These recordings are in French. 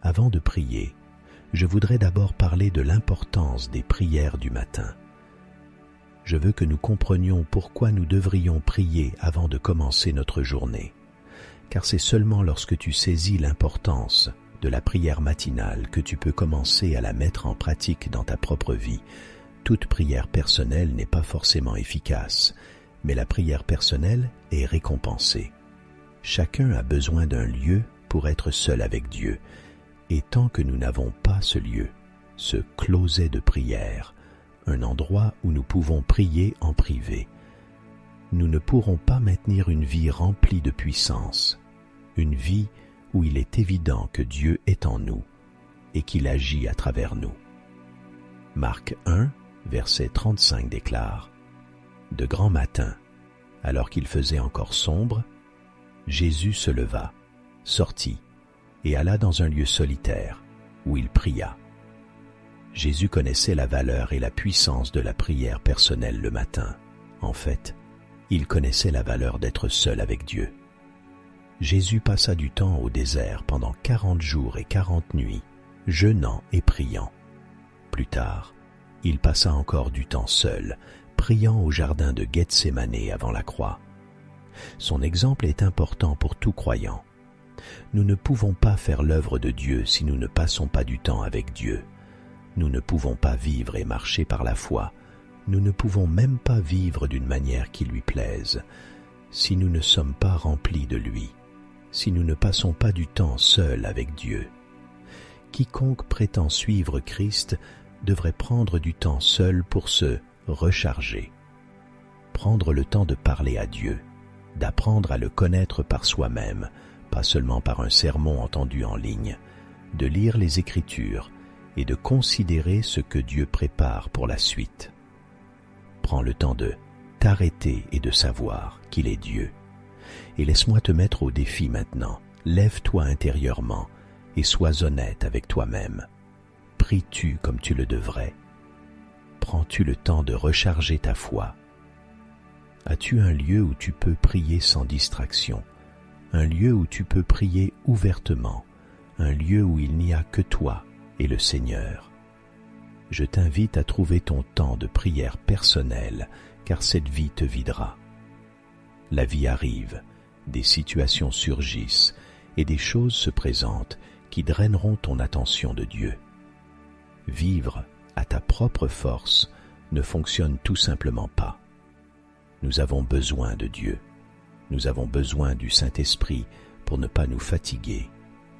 Avant de prier, je voudrais d'abord parler de l'importance des prières du matin. Je veux que nous comprenions pourquoi nous devrions prier avant de commencer notre journée, car c'est seulement lorsque tu saisis l'importance de la prière matinale que tu peux commencer à la mettre en pratique dans ta propre vie. Toute prière personnelle n'est pas forcément efficace, mais la prière personnelle est récompensée. Chacun a besoin d'un lieu pour être seul avec Dieu, et tant que nous n'avons pas ce lieu, ce closet de prière, un endroit où nous pouvons prier en privé, nous ne pourrons pas maintenir une vie remplie de puissance, une vie où il est évident que Dieu est en nous et qu'il agit à travers nous. Marc 1, verset 35 déclare : « De grand matin, alors qu'il faisait encore sombre, Jésus se leva, sortit et alla dans un lieu solitaire où il pria. » Jésus connaissait la valeur et la puissance de la prière personnelle le matin. En fait, il connaissait la valeur d'être seul avec Dieu. Jésus passa du temps au désert pendant 40 jours et 40 nuits, jeûnant et priant. Plus tard, il passa encore du temps seul, priant au jardin de Gethsémanée avant la croix. Son exemple est important pour tout croyant. Nous ne pouvons pas faire l'œuvre de Dieu si nous ne passons pas du temps avec Dieu. Nous ne pouvons pas vivre et marcher par la foi. Nous ne pouvons même pas vivre d'une manière qui lui plaise si nous ne sommes pas remplis de lui, si nous ne passons pas du temps seul avec Dieu. Quiconque prétend suivre Christ devrait prendre du temps seul pour se recharger. Prendre le temps de parler à Dieu, d'apprendre à le connaître par soi-même, pas seulement par un sermon entendu en ligne, de lire les Écritures et de considérer ce que Dieu prépare pour la suite. Prends le temps de t'arrêter et de savoir qu'il est Dieu. Et laisse-moi te mettre au défi maintenant. Lève-toi intérieurement et sois honnête avec toi-même. Pries-tu comme tu le devrais? Prends-tu le temps de recharger ta foi? As-tu un lieu où tu peux prier sans distraction? Un lieu où tu peux prier ouvertement? Un lieu où il n'y a que toi et le Seigneur? Je t'invite à trouver ton temps de prière personnelle, car cette vie te videra. La vie arrive, des situations surgissent et des choses se présentent qui draineront ton attention de Dieu. Vivre à ta propre force ne fonctionne tout simplement pas. Nous avons besoin de Dieu. Nous avons besoin du Saint-Esprit pour ne pas nous fatiguer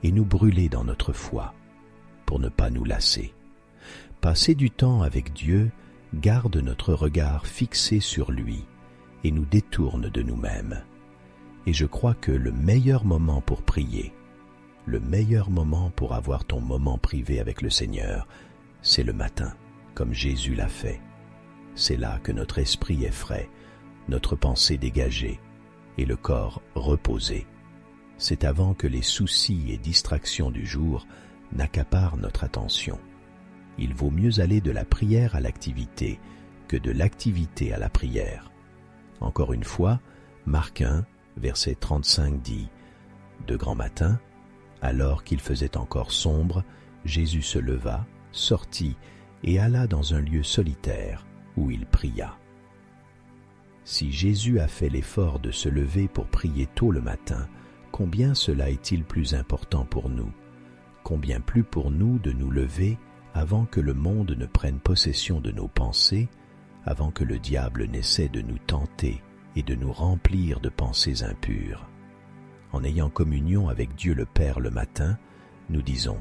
et nous brûler dans notre foi, pour ne pas nous lasser. Passer du temps avec Dieu garde notre regard fixé sur lui et nous détourne de nous-mêmes. Et je crois que le meilleur moment pour prier, le meilleur moment pour avoir ton moment privé avec le Seigneur, c'est le matin, comme Jésus l'a fait. C'est là que notre esprit est frais, notre pensée dégagée et le corps reposé. C'est avant que les soucis et distractions du jour n'accaparent notre attention. Il vaut mieux aller de la prière à l'activité que de l'activité à la prière. Encore une fois, Marc 1, verset 35 dit : « De grand matin, alors qu'il faisait encore sombre, Jésus se leva, sortit et alla dans un lieu solitaire où il pria. » Si Jésus a fait l'effort de se lever pour prier tôt le matin, combien cela est-il plus important pour nous? Combien plus pour nous de nous lever avant que le monde ne prenne possession de nos pensées, avant que le diable n'essaie de nous tenter et de nous remplir de pensées impures. En ayant communion avec Dieu le Père le matin, nous disons :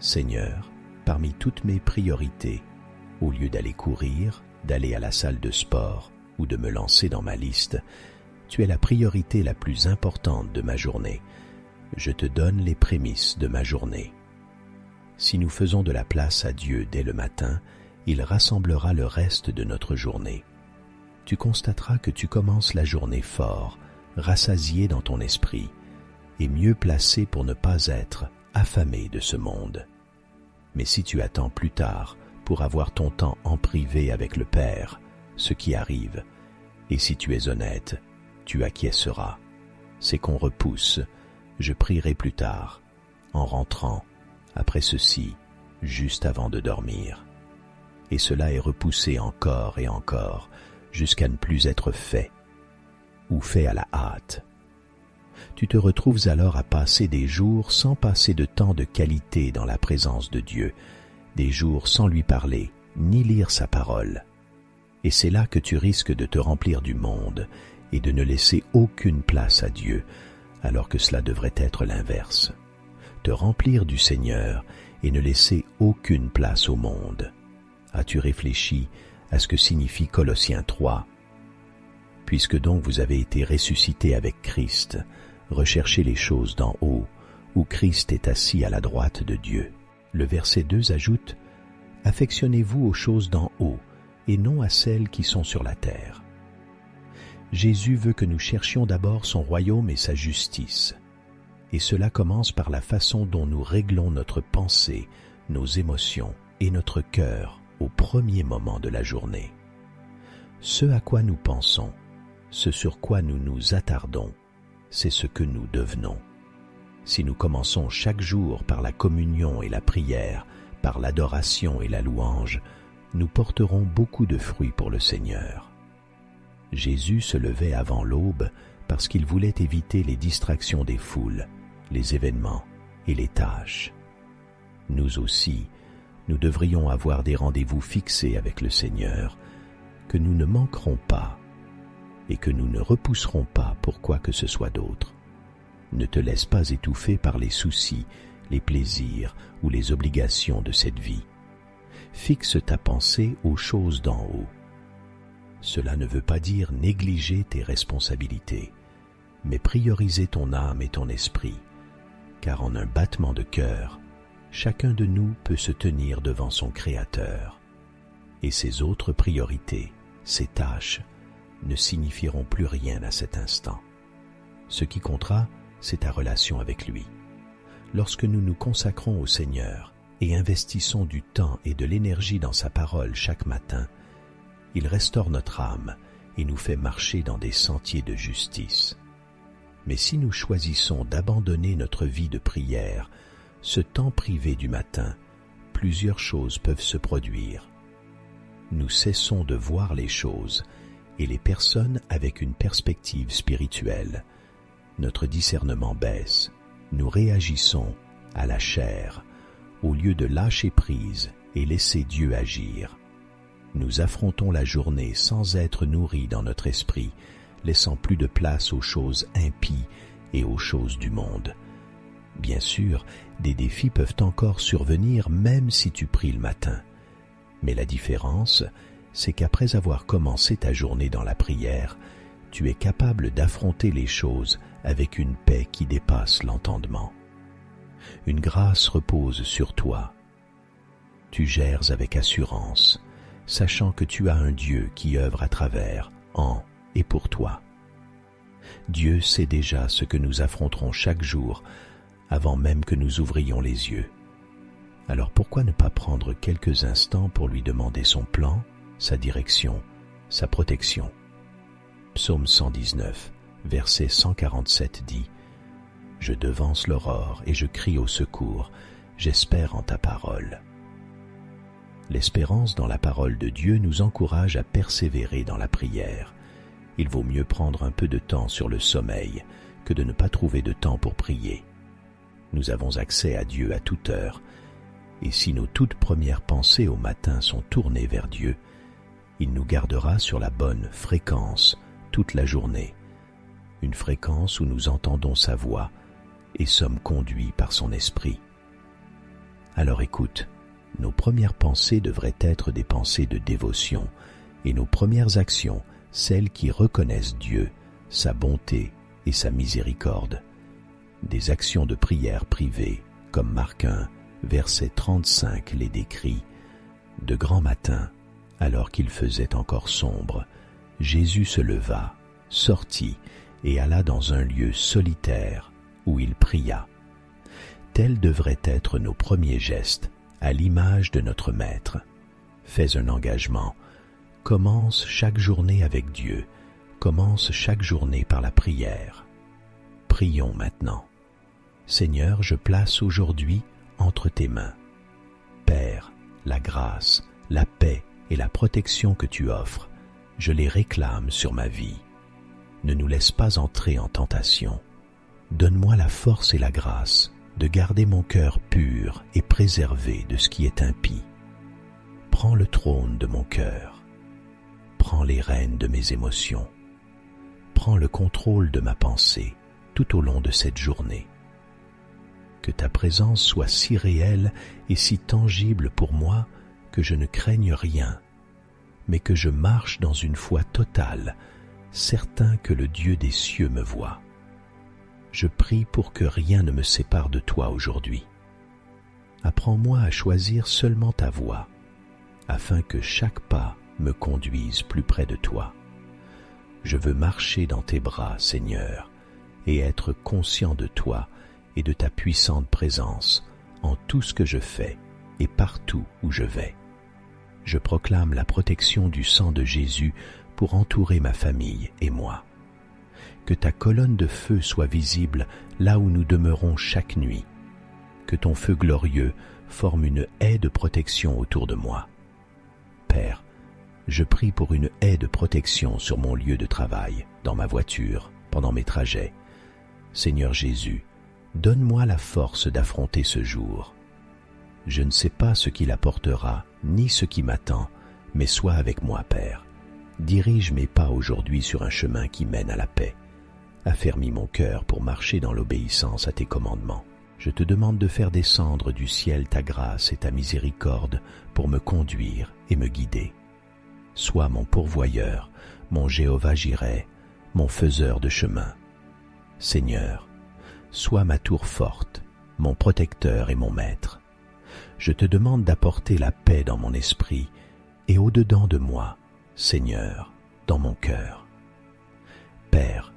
Seigneur, parmi toutes mes priorités, au lieu d'aller courir, d'aller à la salle de sport ou de me lancer dans ma liste, tu es la priorité la plus importante de ma journée. Je te donne les prémices de ma journée. Si nous faisons de la place à Dieu dès le matin, il rassemblera le reste de notre journée. Tu constateras que tu commences la journée fort, rassasié dans ton esprit, et mieux placé pour ne pas être affamé de ce monde. Mais si tu attends plus tard pour avoir ton temps en privé avec le Père, ce qui arrive, et si tu es honnête, tu acquiesceras. C'est qu'on repousse, je prierai plus tard, en rentrant, après ceci, juste avant de dormir. Et cela est repoussé encore et encore, jusqu'à ne plus être fait, ou fait à la hâte. Tu te retrouves alors à passer des jours sans passer de temps de qualité dans la présence de Dieu, des jours sans lui parler, ni lire sa parole. Et c'est là que tu risques de te remplir du monde et de ne laisser aucune place à Dieu, alors que cela devrait être l'inverse. Te remplir du Seigneur et ne laisser aucune place au monde. As-tu réfléchi à ce que signifie Colossiens 3 ? Puisque donc vous avez été ressuscités avec Christ, recherchez les choses d'en haut, où Christ est assis à la droite de Dieu. Le verset 2 ajoute « Affectionnez-vous aux choses d'en haut, et non à celles qui sont sur la terre. » Jésus veut que nous cherchions d'abord son royaume et sa justice. Et cela commence par la façon dont nous réglons notre pensée, nos émotions et notre cœur au premier moment de la journée. Ce à quoi nous pensons, ce sur quoi nous nous attardons, c'est ce que nous devenons. Si nous commençons chaque jour par la communion et la prière, par l'adoration et la louange, nous porterons beaucoup de fruits pour le Seigneur. Jésus se levait avant l'aube parce qu'il voulait éviter les distractions des foules, les événements et les tâches. Nous aussi, nous devrions avoir des rendez-vous fixés avec le Seigneur, que nous ne manquerons pas et que nous ne repousserons pas pour quoi que ce soit d'autre. Ne te laisse pas étouffer par les soucis, les plaisirs ou les obligations de cette vie. Fixe ta pensée aux choses d'en haut. Cela ne veut pas dire négliger tes responsabilités, mais prioriser ton âme et ton esprit, car en un battement de cœur, chacun de nous peut se tenir devant son Créateur, et ses autres priorités, ses tâches, ne signifieront plus rien à cet instant. Ce qui comptera, c'est ta relation avec lui. Lorsque nous nous consacrons au Seigneur et investissons du temps et de l'énergie dans sa parole chaque matin, il restaure notre âme et nous fait marcher dans des sentiers de justice. Mais si nous choisissons d'abandonner notre vie de prière, ce temps privé du matin, plusieurs choses peuvent se produire. Nous cessons de voir les choses et les personnes avec une perspective spirituelle. Notre discernement baisse, nous réagissons à la chair, au lieu de lâcher prise et laisser Dieu agir. Nous affrontons la journée sans être nourris dans notre esprit, laissant plus de place aux choses impies et aux choses du monde. Bien sûr, des défis peuvent encore survenir même si tu pries le matin. Mais la différence, c'est qu'après avoir commencé ta journée dans la prière, tu es capable d'affronter les choses avec une paix qui dépasse l'entendement. Une grâce repose sur toi. Tu gères avec assurance, sachant que tu as un Dieu qui œuvre à travers, en et pour toi. Dieu sait déjà ce que nous affronterons chaque jour avant même que nous ouvrions les yeux. Alors pourquoi ne pas prendre quelques instants pour lui demander son plan, sa direction, sa protection? Psaume 119, verset 147 dit « Je devance l'aurore et je crie au secours, j'espère en ta parole. » L'espérance dans la parole de Dieu nous encourage à persévérer dans la prière. Il vaut mieux prendre un peu de temps sur le sommeil que de ne pas trouver de temps pour prier. Nous avons accès à Dieu à toute heure, et si nos toutes premières pensées au matin sont tournées vers Dieu, il nous gardera sur la bonne fréquence toute la journée, une fréquence où nous entendons sa voix et sommes conduits par son esprit. Alors écoute, nos premières pensées devraient être des pensées de dévotion, et nos premières actions, celles qui reconnaissent Dieu, sa bonté et sa miséricorde. Des actions de prière privée, comme Marc 1, verset 35 les décrit. De grand matin, alors qu'il faisait encore sombre, Jésus se leva, sortit et alla dans un lieu solitaire où il pria. Tels devraient être nos premiers gestes, à l'image de notre Maître. Fais un engagement. Commence chaque journée avec Dieu. Commence chaque journée par la prière. Prions maintenant. Seigneur, je place aujourd'hui en entre tes mains. Père, la grâce, la paix et la protection que tu offres, je les réclame sur ma vie. Ne nous laisse pas entrer en tentation. Donne-moi la force et la grâce de garder mon cœur pur et préservé de ce qui est impie. Prends le trône de mon cœur. Prends les rênes de mes émotions. Prends le contrôle de ma pensée tout au long de cette journée. Que ta présence soit si réelle et si tangible pour moi que je ne craigne rien, mais que je marche dans une foi totale, certain que le Dieu des cieux me voit. Je prie pour que rien ne me sépare de toi aujourd'hui. Apprends-moi à choisir seulement ta voie, afin que chaque pas me conduise plus près de toi. Je veux marcher dans tes bras, Seigneur, et être conscient de toi et de ta puissante présence en tout ce que je fais et partout où je vais. Je proclame la protection du sang de Jésus pour entourer ma famille et moi. Que ta colonne de feu soit visible là où nous demeurons chaque nuit. Que ton feu glorieux forme une haie de protection autour de moi. Père, je prie pour une haie de protection sur mon lieu de travail, dans ma voiture, pendant mes trajets. Seigneur Jésus, donne-moi la force d'affronter ce jour. Je ne sais pas ce qu'il apportera, ni ce qui m'attend, mais sois avec moi, Père. Dirige mes pas aujourd'hui sur un chemin qui mène à la paix. Affermis mon cœur pour marcher dans l'obéissance à tes commandements. Je te demande de faire descendre du ciel ta grâce et ta miséricorde pour me conduire et me guider. Sois mon pourvoyeur, mon Jéhovah-Jireh, mon faiseur de chemin. Seigneur, sois ma tour forte, mon protecteur et mon maître. Je te demande d'apporter la paix dans mon esprit et au-dedans de moi, Seigneur, dans mon cœur. Père,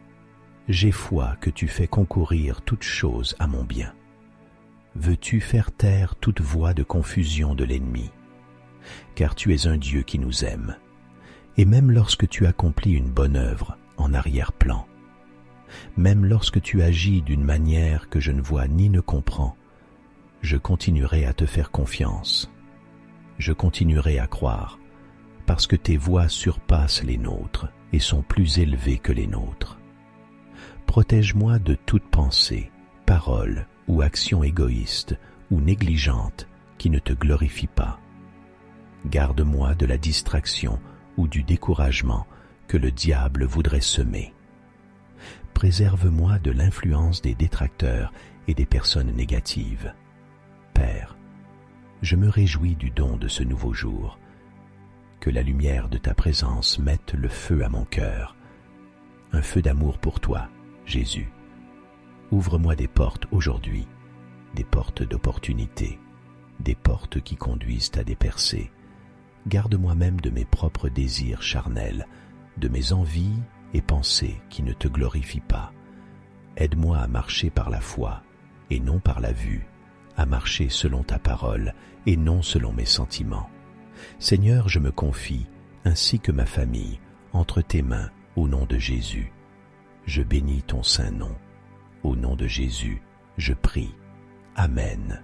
j'ai foi que tu fais concourir toutes choses à mon bien. Veux-tu faire taire toute voix de confusion de l'ennemi? Car tu es un Dieu qui nous aime, et même lorsque tu accomplis une bonne œuvre en arrière-plan, même lorsque tu agis d'une manière que je ne vois ni ne comprends, je continuerai à te faire confiance. Je continuerai à croire, parce que tes voies surpassent les nôtres et sont plus élevées que les nôtres. Protège-moi de toute pensée, parole ou action égoïste ou négligente qui ne te glorifie pas. Garde-moi de la distraction ou du découragement que le diable voudrait semer. Préserve-moi de l'influence des détracteurs et des personnes négatives. Père, je me réjouis du don de ce nouveau jour. Que la lumière de ta présence mette le feu à mon cœur, un feu d'amour pour toi, Jésus. Ouvre-moi des portes aujourd'hui, des portes d'opportunité, des portes qui conduisent à des percées. Garde-moi même de mes propres désirs charnels, de mes envies et pensées qui ne te glorifient pas. Aide-moi à marcher par la foi et non par la vue, à marcher selon ta parole et non selon mes sentiments. Seigneur, je me confie, ainsi que ma famille, entre tes mains, au nom de Jésus. Je bénis ton saint nom. Au nom de Jésus, je prie. Amen.